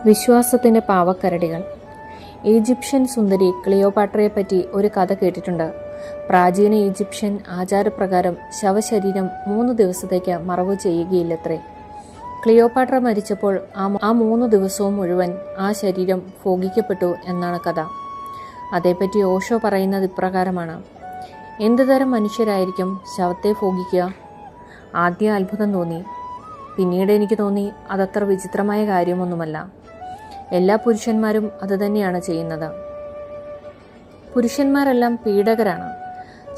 വിശ്വാസത്തിൻ്റെ പാവക്കരടികൾ. ഈജിപ്ഷ്യൻ സുന്ദരി ക്ലിയോപാട്രയെപ്പറ്റി ഒരു കഥ കേട്ടിട്ടുണ്ട്. പ്രാചീന ഈജിപ്ഷ്യൻ ആചാരപ്രകാരം ശവശരീരം 3 ദിവസത്തേക്ക് മറവ് ചെയ്യുകയില്ലത്രേ. ക്ലിയോപാട്ര മരിച്ചപ്പോൾ ആ 3 ദിവസവും മുഴുവൻ ആ ശരീരം ഭോഗിക്കപ്പെട്ടു എന്നാണ് കഥ. അതേപ്പറ്റി ഓഷോ പറയുന്നത് ഇപ്രകാരമാണ്: എന്തുതരം മനുഷ്യരായിരിക്കും ശവത്തെ ഭോഗിക്കുക? ആദ്യം അത്ഭുതം തോന്നി, പിന്നീട് എനിക്ക് തോന്നി അതത്ര വിചിത്രമായ കാര്യമൊന്നുമല്ല. എല്ലാ പുരുഷന്മാരും അതുതന്നെയാണ് ചെയ്യുന്നത്. പുരുഷന്മാരെല്ലാം പീഡകരാണ്,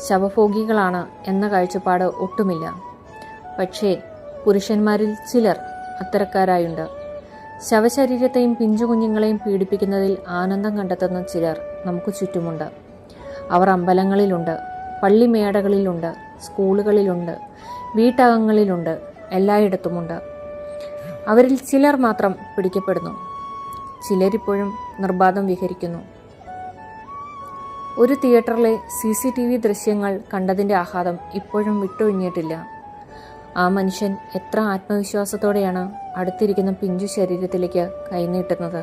ശവഭോഗികളാണ് എന്ന കാഴ്ചപ്പാട് ഒട്ടുമില്ല. പക്ഷേ പുരുഷന്മാരിൽ ചിലർ അത്തരക്കാരായുണ്ട്. ശവശരീരത്തെയും പിഞ്ചുകുഞ്ഞുങ്ങളെയും പീഡിപ്പിക്കുന്നതിൽ ആനന്ദം കണ്ടെത്തുന്ന ചിലർ നമുക്ക് ചുറ്റുമുണ്ട്. അവർ അമ്പലങ്ങളിലുണ്ട്, പള്ളിമേടകളിലുണ്ട്, സ്കൂളുകളിലുണ്ട്, വീട്ടകങ്ങളിലുണ്ട്, എല്ലായിടത്തുമുണ്ട്. അവരിൽ ചിലർ മാത്രം പിടിക്കപ്പെടുന്നു. ചിലരിപ്പോഴും നിർബാധം വിഹരിക്കുന്നു. ഒരു തിയേറ്ററിലെ CCTV ദൃശ്യങ്ങൾ കണ്ടതിൻ്റെ ആഘാതം ഇപ്പോഴും വിട്ടൊഴിഞ്ഞിട്ടില്ല. ആ മനുഷ്യൻ എത്ര ആത്മവിശ്വാസത്തോടെയാണ് അടുത്തിരിക്കുന്ന പിഞ്ചു ശരീരത്തിലേക്ക് കൈനീട്ടുന്നത്.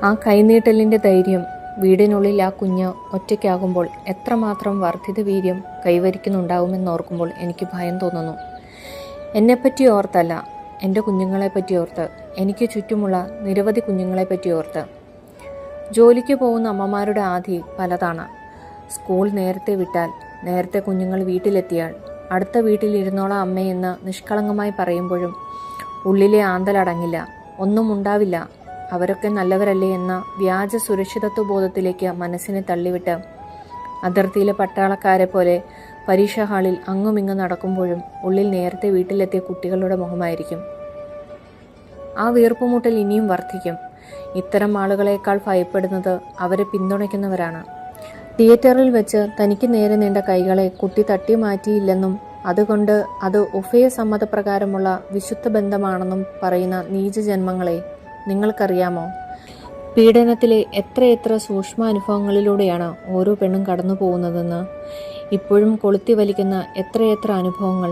ആ കൈനീട്ടലിൻ്റെ ധൈര്യം വീടിനുള്ളിൽ ആ കുഞ്ഞ് ഒറ്റയ്ക്കാകുമ്പോൾ എത്രമാത്രം വർദ്ധിത വീര്യം കൈവരിക്കുന്നുണ്ടാവുമെന്നോർക്കുമ്പോൾ എനിക്ക് ഭയം തോന്നുന്നു. എന്നെപ്പറ്റി ഓർത്തല്ല, എൻ്റെ കുഞ്ഞുങ്ങളെപ്പറ്റി ഓർത്ത്, എനിക്ക് ചുറ്റുമുള്ള നിരവധി കുഞ്ഞുങ്ങളെപ്പറ്റി ഓർത്ത്. ജോലിക്ക് പോകുന്ന അമ്മമാരുടെ ആധി പലതാണ്. സ്കൂൾ നേരത്തെ വിട്ടാൽ, നേരത്തെ കുഞ്ഞുങ്ങൾ വീട്ടിലെത്തിയാൽ, അടുത്ത വീട്ടിലിരുന്നോളാം അമ്മയെന്ന് നിഷ്കളങ്കമായി പറയുമ്പോഴും ഉള്ളിലെ ആന്തലടങ്ങില്ല. ഒന്നും ഉണ്ടാവില്ല, അവരൊക്കെ നല്ലവരല്ലേ എന്ന വ്യാജ സുരക്ഷിതത്വ ബോധത്തിലേക്ക് മനസ്സിനെ തള്ളിവിട്ട് അതിർത്തിയിലെ പട്ടാളക്കാരെ പോലെ പരീക്ഷാ ഹാളിൽ അങ്ങുമിങ്ങും നടക്കുമ്പോഴും ഉള്ളിൽ നേരത്തെ വീട്ടിലെത്തിയ കുട്ടികളുടെ മുഖമായിരിക്കും. ആ വീർപ്പുമുട്ടൽ ഇനിയും വർദ്ധിക്കും. ഇത്തരം ആളുകളെക്കാൾ ഭയപ്പെടുന്നത് അവരെ പിന്തുണയ്ക്കുന്നവരാണ്. തിയേറ്ററിൽ വെച്ച് തനിക്ക് നേരെ നീണ്ട കൈകളെ കുട്ടി തട്ടി മാറ്റിയില്ലെന്നും അതുകൊണ്ട് അത് ഉഭയ സമ്മതപ്രകാരമുള്ള വിശുദ്ധ ബന്ധമാണെന്നും പറയുന്ന നീചജന്മങ്ങളെ നിങ്ങൾക്കറിയാമോ? പീഡനത്തിലെ എത്രയെത്ര സൂക്ഷ്മാനുഭവങ്ങളിലൂടെയാണ് ഓരോ പെണ്ണും കടന്നു പോകുന്നതെന്ന് ഇപ്പോഴും കൊളുത്തി വലിക്കുന്ന എത്രയെത്ര അനുഭവങ്ങൾ.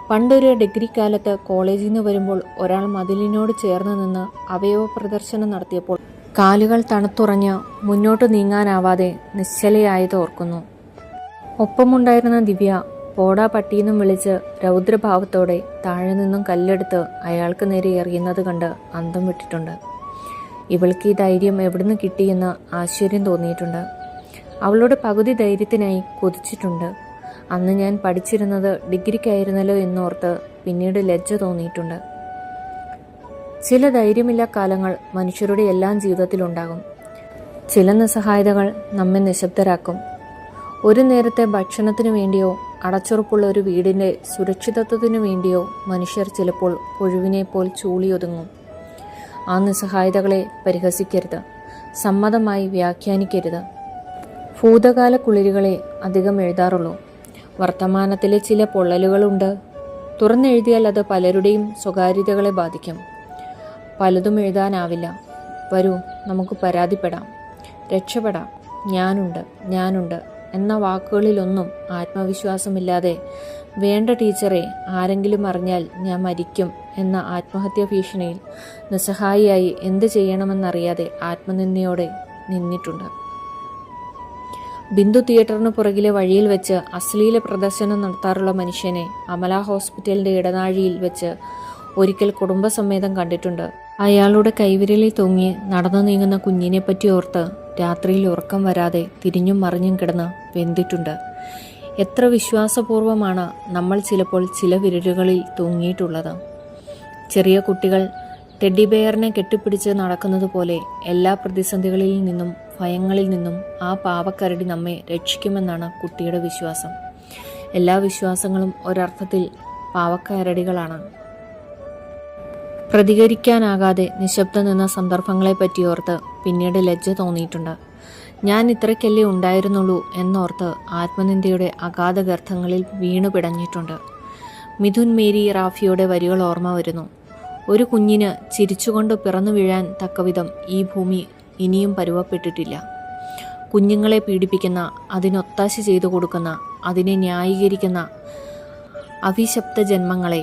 പണ്ടൊരു ഡിഗ്രി കാലത്ത് കോളേജിൽ നിന്ന് വരുമ്പോൾ ഒരാൾ മതിലിനോട് ചേർന്ന് നിന്ന് അവയവ പ്രദർശനം നടത്തിയപ്പോൾ കാലുകൾ തണുത്തുറഞ്ഞ് മുന്നോട്ട് നീങ്ങാനാവാതെ നിശ്ചലയായത് ഓർക്കുന്നു. ഒപ്പമുണ്ടായിരുന്ന ദിവ്യ പോടാ പട്ടിയെന്നും വിളിച്ച് രൗദ്രഭാവത്തോടെ താഴെ നിന്നും കല്ലെടുത്ത് അയാൾക്ക് നേരെ എറിയുന്നത് കണ്ട് അന്തം വിട്ടിട്ടുണ്ട്. ഇവൾക്ക് ഈ ധൈര്യം എവിടുന്ന് കിട്ടിയെന്ന് ആശ്ചര്യം തോന്നിയിട്ടുണ്ട്. അവളുടെ പകുതി ധൈര്യത്തിനായി കൊതിച്ചിട്ടുണ്ട്. അന്ന് ഞാൻ പഠിച്ചിരുന്നത് ഡിഗ്രിക്കായിരുന്നല്ലോ എന്നോർത്ത് പിന്നീട് ലജ്ജ തോന്നിയിട്ടുണ്ട്. ചില ധൈര്യമില്ലാ കാലങ്ങൾ മനുഷ്യരുടെ എല്ലാം ജീവിതത്തിലുണ്ടാകും. ചില നിസ്സഹായതകൾ നമ്മെ നിശബ്ദരാക്കും. ഒരു നേരത്തെ ഭക്ഷണത്തിനു വേണ്ടിയോ അടച്ചുറപ്പുള്ള ഒരു വീടിൻ്റെ സുരക്ഷിതത്വത്തിനു വേണ്ടിയോ മനുഷ്യർ ചിലപ്പോൾ പുഴുവിനെ പോൽ ചൂളിയൊതുങ്ങും. ആ നിസ്സഹായതകളെ പരിഹസിക്കരുത്, സമ്മതമായി വ്യാഖ്യാനിക്കരുത്. ഭൂതകാല കുളിരുകളെ അധികം എഴുതാറുള്ളൂ. വർത്തമാനത്തിലെ ചില പൊള്ളലുകളുണ്ട്. തുറന്നെഴുതിയാൽ അത് പലരുടെയും സ്വകാര്യതകളെ ബാധിക്കും. പലതും എഴുതാനാവില്ല. വരൂ, നമുക്ക് പരാതിപ്പെടാം, രക്ഷപ്പെടാം. ഞാനുണ്ട് എന്ന വാക്കുകളിലൊന്നും ആത്മവിശ്വാസമില്ലാതെ, വേണ്ട ടീച്ചറെ, ആരെങ്കിലും അറിഞ്ഞാൽ ഞാൻ മരിക്കും എന്ന ആത്മഹത്യാ ഭീഷണിയിൽ നിസ്സഹായിയായി എന്ത് ചെയ്യണമെന്നറിയാതെ ആത്മനിന്ദയോടെ നിന്നിട്ടുണ്ട്. ബിന്ദു തിയേറ്ററിന് പുറകിലെ വഴിയിൽ വെച്ച് അശ്ലീല പ്രദർശനം നടത്താറുള്ള മനുഷ്യനെ അമല ഹോസ്പിറ്റലിൻ്റെ ഇടനാഴിയിൽ വെച്ച് ഒരിക്കൽ കുടുംബസമേതം കണ്ടിട്ടുണ്ട്. അയാളുടെ കൈവിരലിൽ തൂങ്ങി നടന്നു നീങ്ങുന്ന കുഞ്ഞിനെ പറ്റി ഓർത്ത് രാത്രിയിൽ ഉറക്കം വരാതെ തിരിഞ്ഞും മറിഞ്ഞും കിടന്ന് വെന്തിട്ടുണ്ട്. എത്ര വിശ്വാസപൂർവമാണ് നമ്മൾ ചിലപ്പോൾ ചില വിരലുകളിൽ തൂങ്ങിയിട്ടുള്ളത്. ചെറിയ കുട്ടികൾ ടെഡിബെയറിനെ കെട്ടിപ്പിടിച്ച് നടക്കുന്നത് പോലെ എല്ലാ പ്രതിസന്ധികളിൽ നിന്നും ഭയങ്ങളിൽ നിന്നും ആ പാവക്കരടി നമ്മെ രക്ഷിക്കുമെന്നാണ് കുട്ടിയുടെ വിശ്വാസം. എല്ലാ വിശ്വാസങ്ങളും ഒരർത്ഥത്തിൽ പാവക്കരടികളാണ്. പ്രതികരിക്കാനാകാതെ നിശബ്ദം നിന്ന സന്ദർഭങ്ങളെപ്പറ്റി ഓർത്ത് പിന്നീട് ലജ്ജ തോന്നിയിട്ടുണ്ട്. ഞാൻ ഇത്രയ്ക്കല്ലേ ഉണ്ടായിരുന്നുള്ളൂ എന്നോർത്ത് ആത്മനിന്ദയുടെ അഗാധ ഗർത്തങ്ങളിൽ വീണു പിടഞ്ഞിട്ടുണ്ട്. മിഥുൻ മേരി റാഫിയുടെ വരികൾ ഓർമ്മ വരുന്നു. ഒരു കുഞ്ഞിന് ചിരിച്ചുകൊണ്ട് പിറന്നു വീഴാൻ തക്കവിധം ഈ ഭൂമി ഇനിയും പരുവപ്പെട്ടിട്ടില്ല. കുഞ്ഞുങ്ങളെ പീഡിപ്പിക്കുന്ന, അതിനൊത്താശ ചെയ്തു കൊടുക്കുന്ന, അതിനെ ന്യായീകരിക്കുന്ന അഭിശപ്ത ജന്മങ്ങളെ.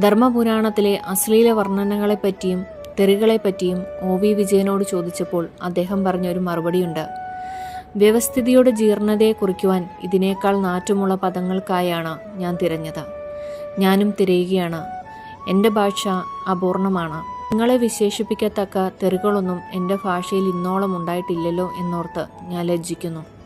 ധർമ്മപുരാണത്തിലെ അശ്ലീല വർണ്ണനകളെപ്പറ്റിയും തെറികളെപ്പറ്റിയും OV വിജയനോട് ചോദിച്ചപ്പോൾ അദ്ദേഹം പറഞ്ഞൊരു മറുപടിയുണ്ട്. വ്യവസ്ഥിതിയുടെ ജീർണതയെ കുറിക്കുവാൻ ഇതിനേക്കാൾ നാറ്റമുള്ള പദങ്ങൾക്കായാണ് ഞാൻ തിരഞ്ഞത്. ഞാനും തിരയുകയാണ്. എൻ്റെ ഭാഷ അപൂർണമാണ്. നിങ്ങളെ വിശേഷിപ്പിക്കത്തക്ക തെറികളൊന്നും എൻ്റെ ഭാഷയിൽ ഇന്നോളം ഉണ്ടായിട്ടില്ലല്ലോ എന്നോർത്ത് ഞാൻ ലജ്ജിക്കുന്നു.